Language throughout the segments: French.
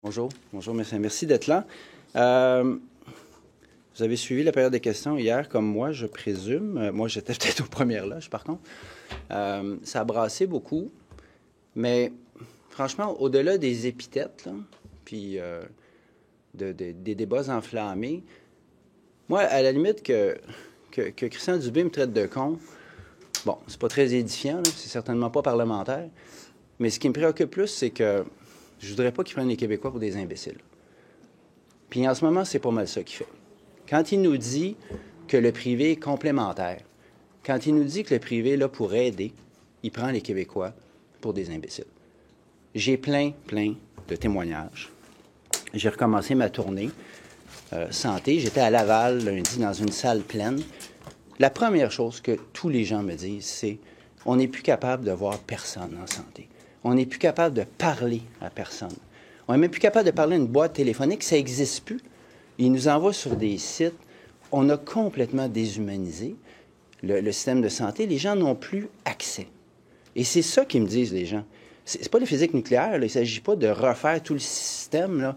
Bonjour, bonjour, merci d'être là. Vous avez suivi la période des questions hier, comme moi, je présume. Moi, j'étais peut-être aux premières loges, par contre. Ça a brassé beaucoup, mais franchement, au-delà des épithètes, là, puis des débats enflammés, moi, à la limite que Christian Dubé me traite de con, bon, c'est pas très édifiant, là, c'est certainement pas parlementaire, mais ce qui me préoccupe plus, c'est que je voudrais pas qu'ils prennent les Québécois pour des imbéciles. Puis en ce moment, c'est pas mal ça qu'il fait. Quand il nous dit que le privé est complémentaire, quand il nous dit que le privé est là pour aider, il prend les Québécois pour des imbéciles. J'ai plein de témoignages. J'ai recommencé ma tournée santé. J'étais à Laval lundi dans une salle pleine. La première chose que tous les gens me disent, c'est on n'est plus capable de voir personne en santé. On n'est plus capable de parler à personne. On n'est même plus capable de parler à une boîte téléphonique, ça n'existe plus. Ils nous envoient sur des sites. On a complètement déshumanisé le système de santé. Les gens n'ont plus accès. Et c'est ça qu'ils me disent, les gens. C'est pas la physique nucléaire, là. Il ne s'agit pas de refaire tout le système, là.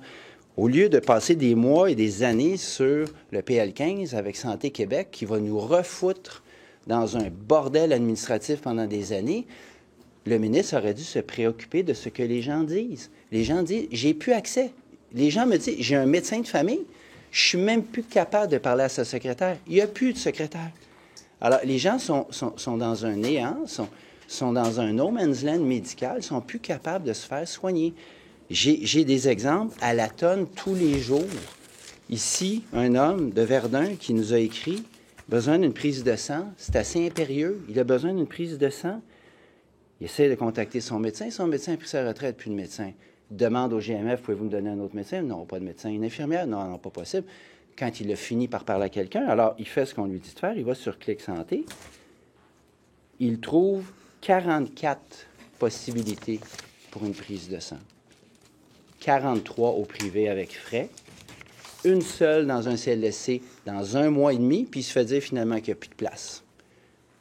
Au lieu de passer des mois et des années sur le PL15 avec Santé Québec, qui va nous refoutre dans un bordel administratif pendant des années, le ministre aurait dû se préoccuper de ce que les gens disent. Les gens disent, j'ai plus accès. Les gens me disent, j'ai un médecin de famille, je suis même plus capable de parler à sa secrétaire. Il n'y a plus de secrétaire. Alors, les gens sont dans un néant, sont dans un no man's land médical, sont plus capables de se faire soigner. J'ai des exemples à la tonne tous les jours. Ici, un homme de Verdun qui nous a écrit, besoin d'une prise de sang, c'est assez impérieux, il a besoin d'une prise de sang. Il essaie de contacter son médecin a pris sa retraite, plus de médecin. Il demande au GMF, pouvez-vous me donner un autre médecin? Non, pas de médecin. Une infirmière? Non, non, pas possible. Quand il a fini par parler à quelqu'un, alors il fait ce qu'on lui dit de faire, il va sur Clic Santé, il trouve 44 possibilités pour une prise de sang. 43 au privé avec frais, une seule dans un CLSC dans 1 mois et demi, puis il se fait dire finalement qu'il n'y a plus de place.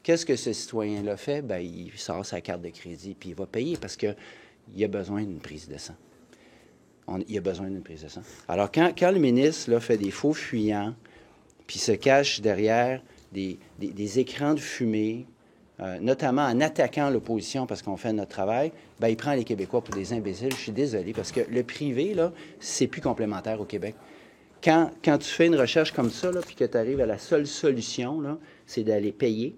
Qu'est-ce que ce citoyen-là fait? Bien, il sort sa carte de crédit, puis il va payer parce qu'il a besoin d'une prise de sang. Il a besoin d'une prise de sang. Alors, quand le ministre là, fait des faux fuyants, puis se cache derrière des écrans de fumée, notamment en attaquant l'opposition parce qu'on fait notre travail, bien, il prend les Québécois pour des imbéciles. Je suis désolé, parce que le privé, là, c'est plus complémentaire au Québec. Quand tu fais une recherche comme ça, là, puis que tu arrives à la seule solution, là, c'est d'aller payer,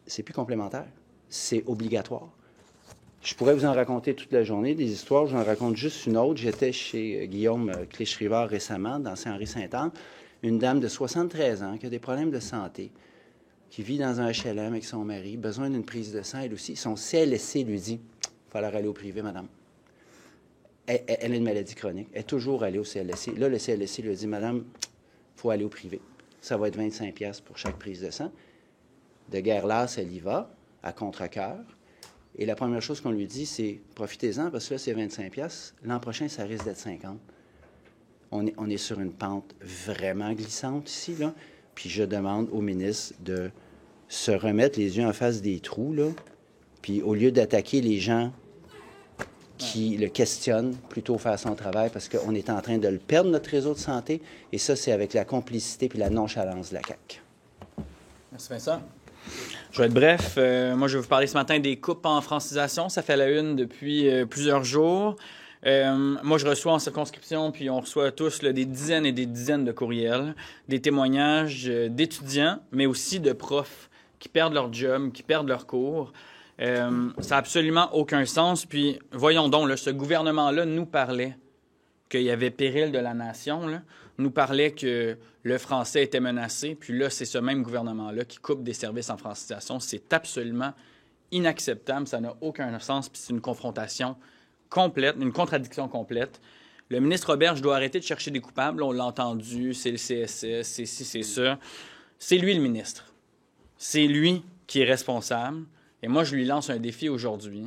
c'est plus complémentaire. C'est obligatoire. Je pourrais vous en raconter toute la journée, des histoires. J'en raconte juste une autre. J'étais chez Guillaume Clich-Rivard récemment, dans Saint-Henri-Saint-Anne, une dame de 73 ans qui a des problèmes de santé, qui vit dans un HLM avec son mari, besoin d'une prise de sang, elle aussi. Son CLSC lui dit, il va falloir aller au privé, madame. Elle a une maladie chronique. Elle est toujours allée au CLSC. Là, le CLSC lui a dit, madame, il faut aller au privé. Ça va être 25$ pour chaque prise de sang. De guerre lasse, elle y va, à contre-cœur. Et la première chose qu'on lui dit, c'est profitez-en, parce que là, c'est 25$. L'an prochain, ça risque d'être 50$. On est sur une pente vraiment glissante ici, là. Puis je demande au ministre de se remettre les yeux en face des trous, là. Puis au lieu d'attaquer les gens qui le questionnent, plutôt faire son travail, parce qu'on est en train de le perdre, notre réseau de santé. Et ça, c'est avec la complicité puis la nonchalance de la CAQ. Merci Vincent. Je vais être bref. Moi, je vais vous parler ce matin des coupes en francisation. Ça fait la une depuis plusieurs jours. Moi, je reçois en circonscription, puis on reçoit tous là, des dizaines et des dizaines de courriels, des témoignages d'étudiants, mais aussi de profs qui perdent leur job, qui perdent leur cours. Ça n'a absolument aucun sens. Puis, voyons donc, là, ce gouvernement-là nous parlait qu'il y avait péril de la nation, là, nous parlait que le français était menacé, puis là, c'est ce même gouvernement-là qui coupe des services en francisation. C'est absolument inacceptable, ça n'a aucun sens, puis c'est une confrontation complète, une contradiction complète. Le ministre Roberge doit arrêter de chercher des coupables, on l'a entendu, c'est le CSS, c'est ci, c'est ça. C'est lui le ministre. C'est lui qui est responsable, et moi, je lui lance un défi aujourd'hui.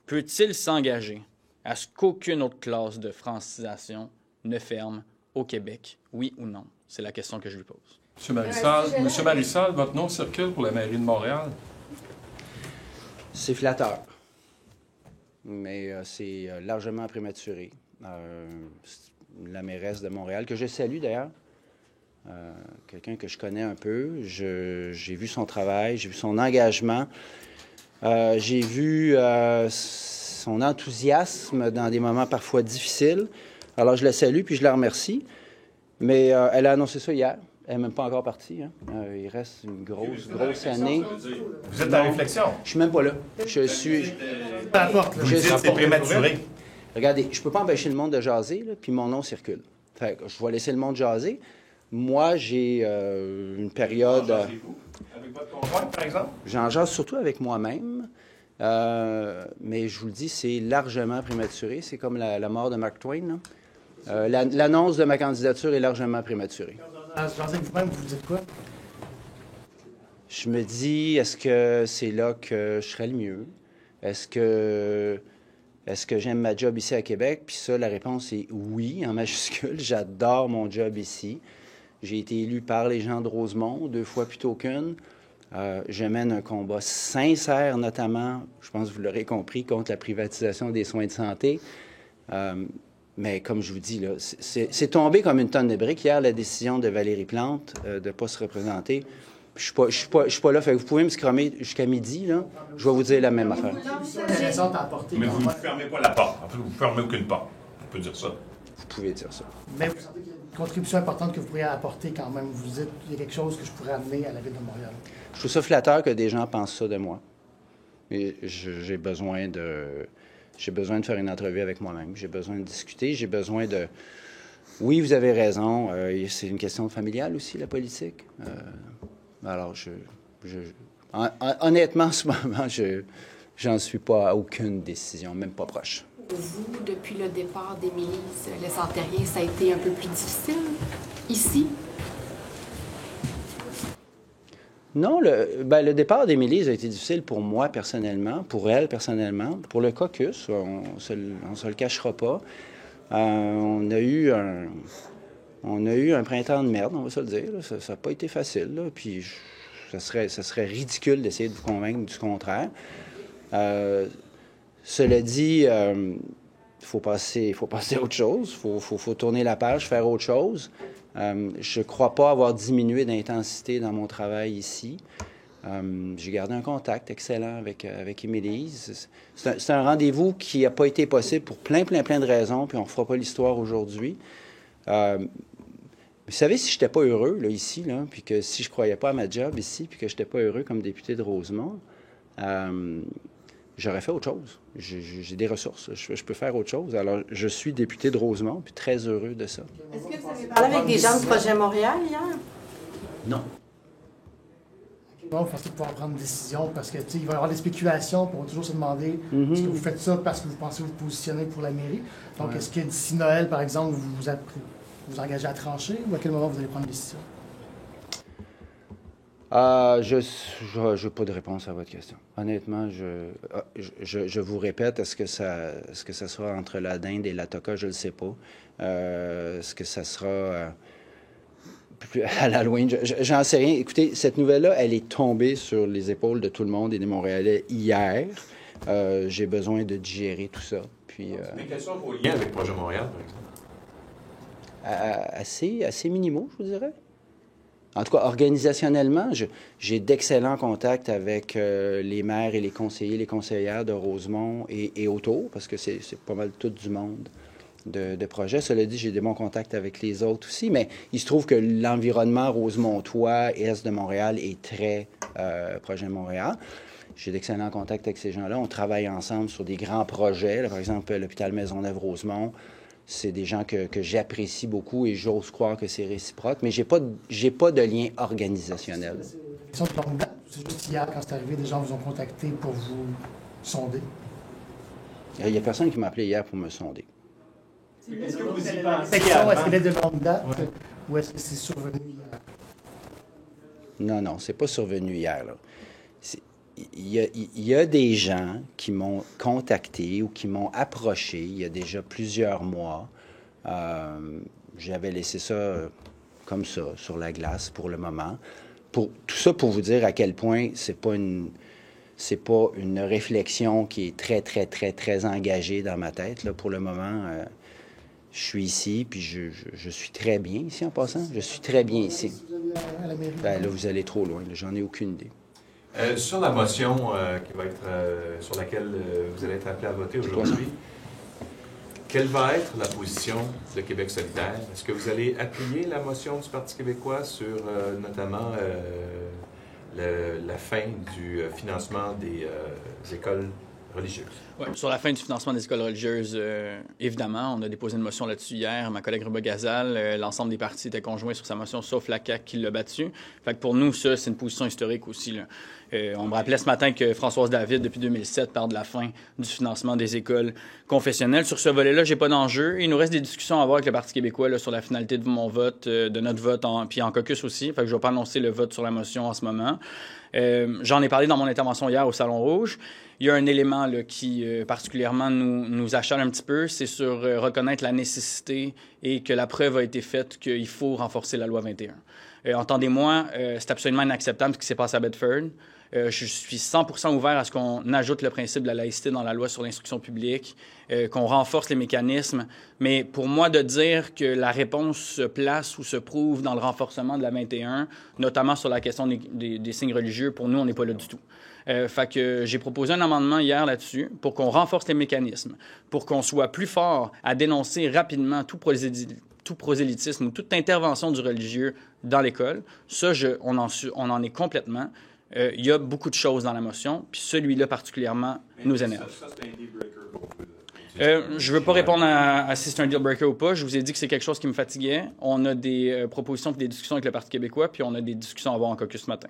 Peut-il s'engager à ce qu'aucune autre classe de francisation ne ferme au Québec, oui ou non? C'est la question que je lui pose. Monsieur Marissal, votre nom circule pour la mairie de Montréal. C'est flatteur, mais c'est largement prématuré. la mairesse de Montréal, que je salue d'ailleurs. Quelqu'un que je connais un peu. J'ai vu son travail, j'ai vu son engagement. J'ai vu son enthousiasme dans des moments parfois difficiles. Alors, je la salue puis je la remercie. Mais elle a annoncé ça hier. Elle n'est même pas encore partie. Hein. Il reste une grosse année. Vous êtes en réflexion? Je suis même pas là. Je suis... Peu importe. Vous dites que c'est prématuré. Regardez, je peux pas empêcher le monde de jaser, là, puis mon nom circule. Fait que je vais laisser le monde jaser. Moi, j'ai une période... Avec votre conjointe, par exemple? J'en jase surtout avec moi-même. Mais je vous le dis, c'est largement prématuré. C'est comme la mort de Mark Twain. L'annonce de ma candidature est largement prématurée. Jaser vous-même, vous dites quoi? Je me dis, est-ce que c'est là que je serais le mieux? Est-ce que j'aime ma job ici à Québec? Puis ça, la réponse est oui, en majuscule. J'adore mon job ici. J'ai été élu par les gens de Rosemont 2 fois plutôt qu'une. Je mène un combat sincère, notamment, je pense que vous l'aurez compris, contre la privatisation des soins de santé. Mais comme je vous dis, là, c'est tombé comme une tonne de briques. Hier, la décision de Valérie Plante de ne pas se représenter, je ne suis pas là. Fait que vous pouvez me scrummer jusqu'à midi, là, je vais vous dire la même affaire. Mais vous ne fermez pas la porte. En fait, vous ne fermez aucune porte. On peut dire ça. Vous pouvez dire ça. Mais vous sentez qu'il y a une contribution importante que vous pourriez apporter quand même. Vous dites qu'il y a quelque chose que je pourrais amener à la Ville de Montréal. Je trouve ça flatteur que des gens pensent ça de moi. Et j'ai besoin de faire une entrevue avec moi-même. J'ai besoin de discuter. J'ai besoin de... Oui, vous avez raison. C'est une question familiale aussi, la politique. Alors, honnêtement, en ce moment, j'en suis pas à aucune décision, même pas proche. Vous, depuis le départ d'Émilie Lessard-Terrien, ça a été un peu plus difficile ici? Non, le départ d'Émilie a été difficile pour moi personnellement, pour elle personnellement, pour le caucus, on se le cachera pas. On a eu un printemps de merde, on va se le dire. Là. Ça n'a pas été facile. Là. Puis ça serait ridicule d'essayer de vous convaincre du contraire. Cela dit, il faut passer à autre chose. Il faut tourner la page, faire autre chose. Je ne crois pas avoir diminué d'intensité dans mon travail ici. J'ai gardé un contact excellent avec Émilie. C'est un rendez-vous qui n'a pas été possible pour plein de raisons, puis on ne fera pas l'histoire aujourd'hui. Vous savez, si je n'étais pas heureux là, ici, là, puis que si je ne croyais pas à ma job ici, puis que je n'étais pas heureux comme député de Rosemont, j'aurais fait autre chose. J'ai des ressources. Je peux faire autre chose. Alors, je suis député de Rosemont, puis très heureux de ça. Est-ce que vous avez parlé avec des gens du projet Montréal hier? Non. Vous pensez pouvoir prendre une décision parce que il va y avoir des spéculations, puis on va toujours se demander est-ce que vous faites ça parce que vous pensez vous positionner pour la mairie. Donc, est-ce que d'ici Noël, par exemple, vous engagez à trancher ou à quel moment vous allez prendre une décision? Je n'ai pas de réponse à votre question. Honnêtement, je vous répète, est-ce que ça sera entre la dinde et la toca? Je ne le sais pas. Est-ce que ça sera à l'Halloween? J'en sais rien. Écoutez, cette nouvelle-là, elle est tombée sur les épaules de tout le monde et des Montréalais hier. J'ai besoin de digérer tout ça. Puis, mais quels sont vos liens avec Projet Montréal, par exemple? assez minimaux, je vous dirais. En tout cas, organisationnellement, j'ai d'excellents contacts avec les maires et les conseillers, les conseillères de Rosemont et autour, parce que c'est pas mal tout du monde de projet. Cela dit, j'ai des bons contacts avec les autres aussi, mais il se trouve que l'environnement rosemontois, est de Montréal, est très Projet Montréal. J'ai d'excellents contacts avec ces gens-là. On travaille ensemble sur des grands projets. Là, par exemple, l'hôpital Maisonneuve-Rosemont. C'est des gens que j'apprécie beaucoup et j'ose croire que c'est réciproque, mais j'ai pas de lien organisationnel. C'est une question de longue date. C'est juste hier, quand c'est arrivé, des gens vous ont contacté pour vous sonder. Il n'y a personne qui m'a appelé hier pour me sonder. Est-ce que vous y pensez Est-ce qu'elle est de longue date ou est-ce que c'est survenu hier? Non, c'est pas survenu hier. Là. Il y a des gens qui m'ont contacté ou qui m'ont approché il y a déjà plusieurs mois. J'avais laissé ça comme ça, sur la glace pour le moment. Tout ça pour vous dire à quel point c'est pas une réflexion qui est très engagée dans ma tête. Là, pour le moment, je suis ici, puis je suis très bien ici en passant. Je suis très bien ici. À la mairie. Ben, là, vous allez trop loin. J'en ai aucune idée. Sur la motion qui va être, sur laquelle vous allez être appelé à voter aujourd'hui, quelle va être la position de Québec solidaire? Est-ce que vous allez appuyer la motion du Parti québécois sur notamment la fin du financement des écoles religieuses? Ouais, sur la fin du financement des écoles religieuses, évidemment, on a déposé une motion là-dessus hier. Ma collègue Ruba Gazal, l'ensemble des partis étaient conjoints sur sa motion, sauf la CAQ qui l'a battue. Fait que pour nous, ça, c'est une position historique aussi, là. On me rappelait ce matin que Françoise David, depuis 2007, parle de la fin du financement des écoles confessionnelles. Sur ce volet-là, j'ai pas d'enjeu. Il nous reste des discussions à avoir avec le Parti québécois là, sur la finalité de mon vote, de notre vote, puis en caucus aussi. Fait que je vais pas annoncer le vote sur la motion en ce moment. J'en ai parlé dans mon intervention hier au Salon Rouge. Il y a un élément là, qui particulièrement nous achale un petit peu, c'est sur reconnaître la nécessité et que la preuve a été faite qu'il faut renforcer la loi 21. Entendez-moi, c'est absolument inacceptable ce qui s'est passé à Bedford. Je suis 100% ouvert à ce qu'on ajoute le principe de la laïcité dans la loi sur l'instruction publique, qu'on renforce les mécanismes. Mais pour moi, de dire que la réponse se place ou se prouve dans le renforcement de la 21, notamment sur la question des signes religieux, pour nous, on n'est pas là du tout. Fait que j'ai proposé un amendement hier là-dessus pour qu'on renforce les mécanismes, pour qu'on soit plus fort à dénoncer rapidement tout prosélytisme ou toute intervention du religieux dans l'école. Ça, on en est complètement. Il y a beaucoup de choses dans la motion, puis celui-là particulièrement nous énerve. Ça, c'est un deal breaker pour vous. Je ne veux pas répondre à si c'est un deal breaker ou pas. Je vous ai dit que c'est quelque chose qui me fatiguait. On a des propositions et des discussions avec le Parti québécois, puis on a des discussions à avoir en caucus ce matin.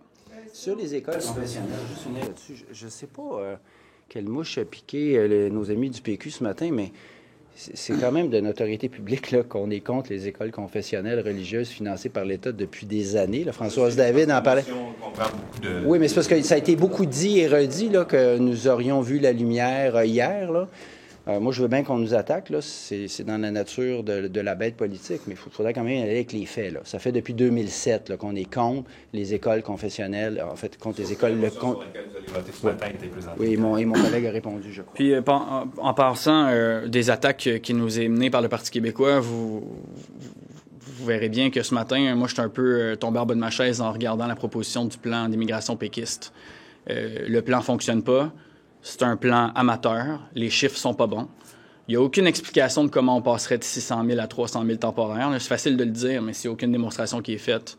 Sur les écoles confessionnelles, juste une là-dessus, je ne sais pas quelle mouche a piqué nos amis du PQ ce matin, mais c'est quand même de notoriété publique là, qu'on est contre les écoles confessionnelles religieuses financées par l'État depuis des années. Là. Françoise David en parlait. Oui, mais c'est parce que ça a été beaucoup dit et redit là, que nous aurions vu la lumière hier. Là. Moi, je veux bien qu'on nous attaque. Là. C'est dans la nature de la bête politique, mais il faudrait quand même aller avec les faits. Là. Ça fait depuis 2007 là, qu'on est contre les écoles confessionnelles, en fait, contre les écoles... Oui, mon collègue a répondu, je crois. Puis, en passant des attaques qui nous est menées par le Parti québécois, vous verrez bien que ce matin, moi, je suis un peu tombé en bas de ma chaise en regardant la proposition du plan d'immigration péquiste. Le plan ne fonctionne pas. C'est un plan amateur. Les chiffres sont pas bons. Il n'y a aucune explication de comment on passerait de 600 000 à 300 000 temporaires. C'est facile de le dire, mais s'il n'y a aucune démonstration qui est faite,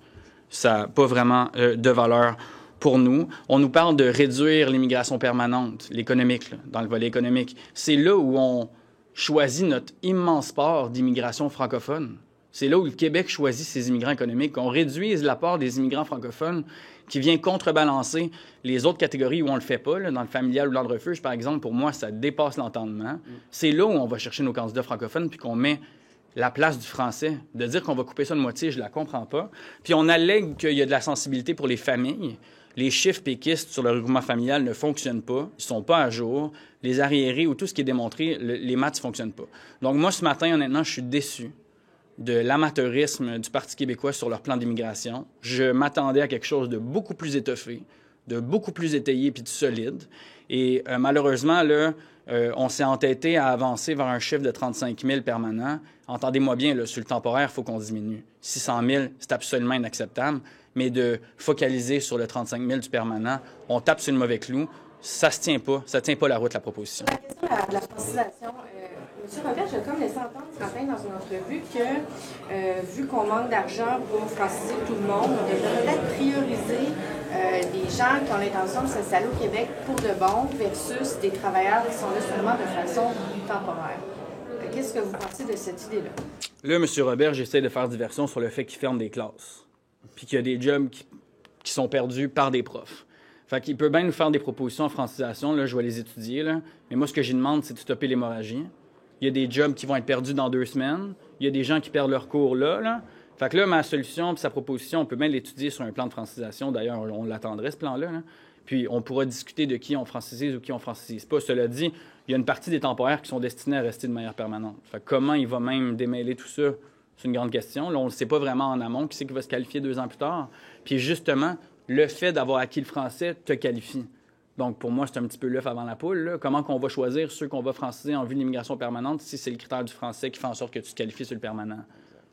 ça n'a pas vraiment de valeur pour nous. On nous parle de réduire l'immigration permanente, l'économique, là, dans le volet économique. C'est là où on choisit notre immense part d'immigration francophone. C'est là où le Québec choisit ses immigrants économiques, qu'on réduise l'apport des immigrants francophones qui vient contrebalancer les autres catégories où on ne le fait pas, là, dans le familial ou dans le refuge, par exemple. Pour moi, ça dépasse l'entendement. C'est là où on va chercher nos candidats francophones puis qu'on met la place du français. De dire qu'on va couper ça de moitié, je la comprends pas. Puis on allègue qu'il y a de la sensibilité pour les familles. Les chiffres péquistes sur le regroupement familial ne fonctionnent pas. Ils sont pas à jour. Les arriérés ou tout ce qui est démontré, les maths ne fonctionnent pas. Donc moi, ce matin, honnêtement, je suis déçu de l'amateurisme du Parti québécois sur leur plan d'immigration. Je m'attendais à quelque chose de beaucoup plus étoffé, de beaucoup plus étayé puis de solide. Et malheureusement, là, on s'est entêté à avancer vers un chiffre de 35 000 permanents. Entendez-moi bien, là, sur le temporaire, il faut qu'on diminue. 600 000, c'est absolument inacceptable. Mais de focaliser sur le 35 000 du permanent, on tape sur le mauvais clou. Ça se tient pas. Ça tient pas la route, la proposition. La question de la francisation, M. Robert, j'ai comme laissé entendre ce matin dans une entrevue que, vu qu'on manque d'argent pour franciser tout le monde, on devrait peut-être prioriser des gens qui ont l'intention de s'installer au Québec pour de bon versus des travailleurs qui sont là seulement de façon temporaire. Qu'est-ce que vous pensez de cette idée-là? Là, M. Robert, j'essaie de faire diversion sur le fait qu'il ferme des classes, puis qu'il y a des jobs qui sont perdus par des profs. Fait qu'il peut bien nous faire des propositions en francisation, là, je vais les étudier, là. Mais moi, ce que j'y demande, c'est de stopper l'hémorragie. Il y a des jobs qui vont être perdus dans 2 semaines. Il y a des gens qui perdent leur cours là. Fait que là, ma solution puis sa proposition, on peut bien l'étudier sur un plan de francisation. D'ailleurs, on l'attendrait, ce plan-là. Là. Puis on pourra discuter de qui on francise ou qui on francise pas. Cela dit, il y a une partie des temporaires qui sont destinés à rester de manière permanente. Fait que comment il va même démêler tout ça, c'est une grande question. Là, on ne le sait pas vraiment en amont. Qui c'est qui va se qualifier 2 ans plus tard? Puis justement, le fait d'avoir acquis le français te qualifie. Donc, pour moi, c'est un petit peu l'œuf avant la poule, là. Comment qu'on va choisir ceux qu'on va franciser en vue de l'immigration permanente si c'est le critère du français qui fait en sorte que tu te qualifies sur le permanent?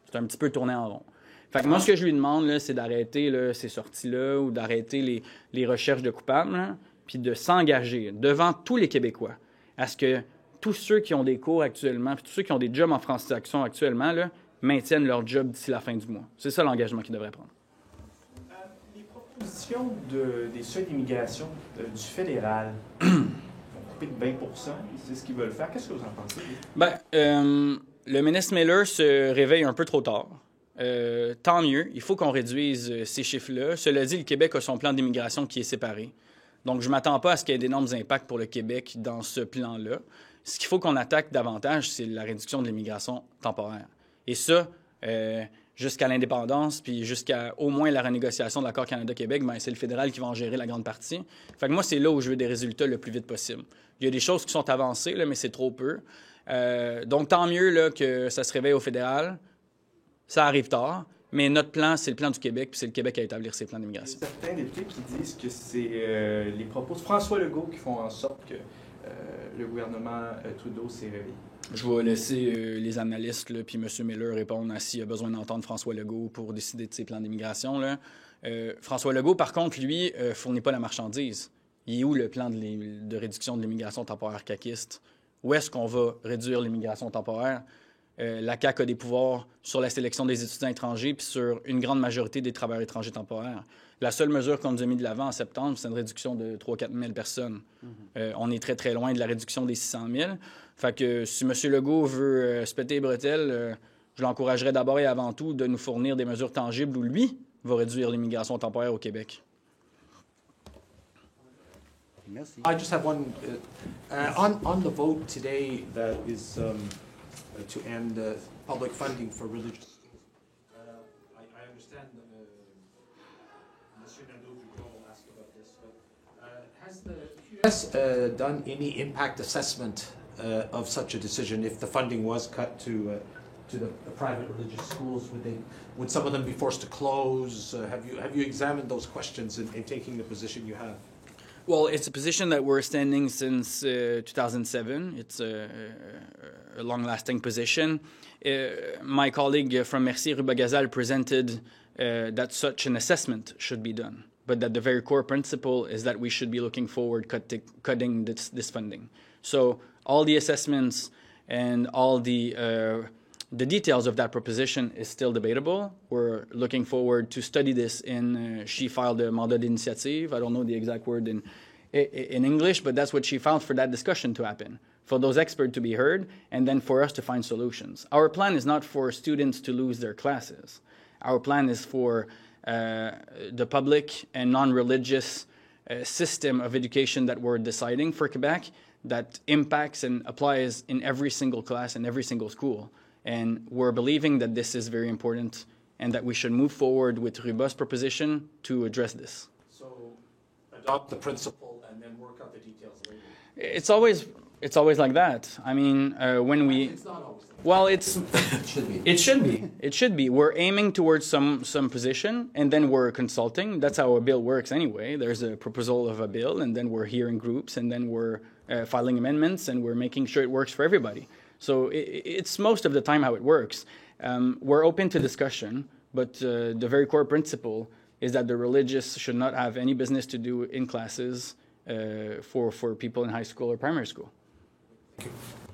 C'est un petit peu tourné en rond. Fait que moi, ce que je lui demande, là, c'est d'arrêter là, ces sorties-là ou d'arrêter les recherches de coupables, là, puis de s'engager devant tous les Québécois à ce que tous ceux qui ont des cours actuellement, puis tous ceux qui ont des jobs en francisation actuellement, là, maintiennent leur job d'ici la fin du mois. C'est ça l'engagement qu'ils devraient prendre. Les propositions des seuils d'immigration du fédéral vont couper de 20 c'est ce qu'ils veulent faire. Qu'est-ce que vous en pensez? Bien, le ministre Miller se réveille un peu trop tard. Tant mieux, il faut qu'on réduise ces chiffres-là. Cela dit, le Québec a son plan d'immigration qui est séparé. Donc, je ne m'attends pas à ce qu'il y ait d'énormes impacts pour le Québec dans ce plan-là. Ce qu'il faut qu'on attaque davantage, c'est la réduction de l'immigration temporaire. Et ça, jusqu'à l'indépendance, puis jusqu'à au moins la renégociation de l'accord Canada-Québec, ben, c'est le fédéral qui va en gérer la grande partie. Fait que moi, c'est là où je veux des résultats le plus vite possible. Il y a des choses qui sont avancées, là, mais c'est trop peu. Donc, tant mieux là, que ça se réveille au fédéral. Ça arrive tard. Mais notre plan, c'est le plan du Québec, puis c'est le Québec à établir ses plans d'immigration. Il y a certains députés qui disent que c'est les propos de François Legault qui font en sorte que le gouvernement Trudeau s'est réveillé. Je vais laisser les analystes là, puis M. Miller répondre à s'il a besoin d'entendre François Legault pour décider de ses plans d'immigration. Là. François Legault, par contre, lui, fournit pas la marchandise. Il est où le plan de réduction de l'immigration temporaire caquiste? Où est-ce qu'on va réduire l'immigration temporaire? La CAQ a des pouvoirs sur la sélection des étudiants étrangers puis sur une grande majorité des travailleurs étrangers temporaires. La seule mesure qu'on nous a mis de l'avant en septembre, c'est une réduction de 3-4 000 personnes. On est très, très loin de la réduction des 600 000. Fait que si M. Legault veut se péter les bretelles, je l'encouragerais d'abord et avant tout de nous fournir des mesures tangibles où lui va réduire l'immigration temporaire au Québec. Merci. I just have one. On the vote today that is to end public funding for religious schools. I understand Monsieur Nadeau-Duclos will ask about this, but has the QS done any impact assessment of such a decision if the funding was cut to the private religious schools? Would some of them be forced to close? Have you examined those questions in taking the position you have? Well, it's a position that we're standing since 2007. It's a long-lasting position. My colleague from Mercier Rubagazal presented that such an assessment should be done, but that the very core principle is that we should be looking forward cutting this funding. So all the assessments and all the details of that proposition is still debatable. We're looking forward to study this she filed a mandat d'initiative. I don't know the exact word in English, but that's what she filed for that discussion to happen, for those experts to be heard, and then for us to find solutions. Our plan is not for students to lose their classes. Our plan is for the public and non-religious system of education that we're deciding for Quebec that impacts and applies in every single class and every single school. And we're believing that this is very important and that we should move forward with Ruba's proposition to address this. So adopt the principle and then work out the details later. It's always like that. I mean, when we... It's not always. Well, it's... It should be. It should be. It should be. We're aiming towards some position, and then we're consulting. That's how a bill works anyway. There's a proposal of a bill, and then we're hearing groups, and then we're filing amendments, and we're making sure it works for everybody. So it's most of the time how it works. We're open to discussion, but the very core principle is that the religious should not have any business to do in classes for people in high school or primary school. Thank you.